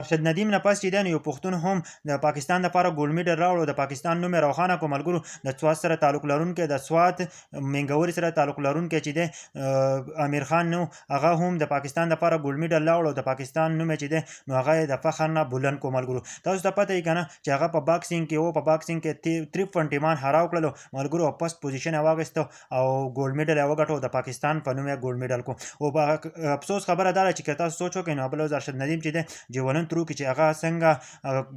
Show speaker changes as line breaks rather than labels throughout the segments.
ارشد ندیم نه پس چې دی نو یو پښتون هم د پاکستان دپاره ګولډ میډل راوړ او د پاکستان نوم یې روښانه کړو. ملګرو د سوات سره تعلق لرونکی د سوات مینګوري سره تعلق لرونکی چې دی امیر خان نو هغه هم د پاکستان دپاره ګولډ میډل راوړ او د پاکستان نوم یې چې دی نو هغه یې د فخر نه بلند کړو. ملګرو تاسو ته پته وي که نه چې هغه په باکسینګ کې و، په باکسینګ کې تریپفن ټیمان هراو کړلو ملګرو او فسټ پوزیشن یې واخیستو او ګولډ میډل یې وګټو، د پاکستان په نوم یې ګولډ میډل کړو. او افسوس خبره دا ده چې که تاسو سوچ وکړئ نو بل ورځ ارشد ندیم چې دی جیولن ترو کې چې هغه څنګه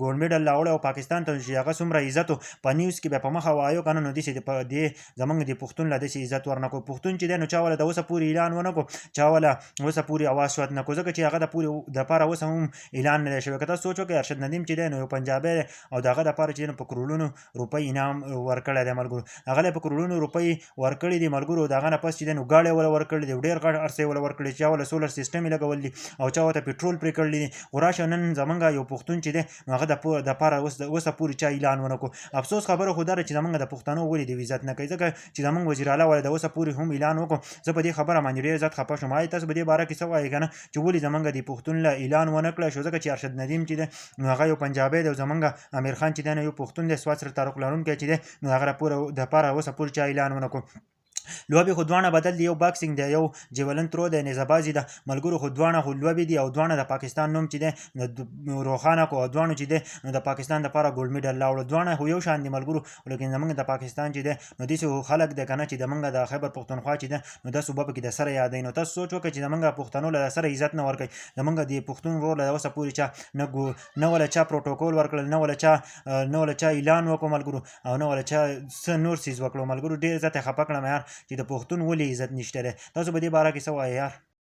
ګولډ میډل راوړی او پاکستان ته چې هغه څومره عزت و په نیوز کې بیا په مخه وایو که نه، نو داسې په دې زموږ د پښتون له داسې عزت ورنکړو. پښتون چې دی نو چا وله د اوسه پورې اعلان ونه کړو، چا وله اوسه پورې اواز شوت نه کړو، ځکه چې هغه د پورې دپاره اوسه هم اعلان نه دی شوی. که تاسو سوچ وکړئ ارشد ندیم چې دی نو یو پنجابی دی او د هغه دپاره چې دی نو په کرولونو روپۍ انعام ورکړی دی ملګرو، هغه له په کرولونو روپۍ ورکړي دي ملګرو. د هغه نه پس چې دی نو ګاډی وله ورکړي دي، ډېر غټ عرصې وله ورکړي، چا وله سولر سیسټم یې لګولی دي او چا ورته پټرول پرې کړلی دي. خو راشه نن زمونږ یو پښتون چې دی نو هغه دپاره اوسه پورې چا اعلان ونه کړو. افسوس خبره خو دا ده چې زمونږ د پښتنو ولې د عزت نه کوي، ځکه چې زمونږ وزیر اعلی ولې د اوسه پورې هم اعلان وکړو. زه په دې خبره باندې ډېر زیات خفه شوم. تاسو په دې باره کې څه وایئ که نه چې ولې زمونږ د پښتون له اعلان ونه کړی شو، ځکه چې ارشد ندیم چې دی نو هغه یو پنجابی دی او زمونږ امیر خان چې دی نو یو پښتون دی سوات سره تعلق لرونکی چې دی نو هغه دپاره اوسه پورې چا اعلان ونه کړو. لوبې خو دواړه بدل دي، یو باکسینګ دی، یو جیولن ترو دی، نیزه بازي ده ملګرو، خو دواړه خو لوبې دي او دواړه د پاکستان نوم چې دی روښانه کړو او دواړو چې دی نو د پاکستان دپاره ګولډ میډل راوړو. دواړه خو یو شان دي ملګرو، لیکن زموږ د پاکستان چې دی نو داسې خلک دی که نه چې زموږ د خیبر پښتونخوا چې دی نو دا صوبه پکې د سره یادوي. نو تاسو سوچ وکړئ چې زموږ پښتنو له سره عزت نه ورکوي، زموږ د پښتون ورور له اوسه پورې چا نه وله چا پروټوکول ورکړل، نه وله چا اعلان وکړو ملګرو او نه وله چا څه نور څیز وکړو. ملګرو ډېر زیات یې خفه کړم یار چې د پښتون ولې عزت نشته دی. تاسو په دې باره کې څه وایئ یار؟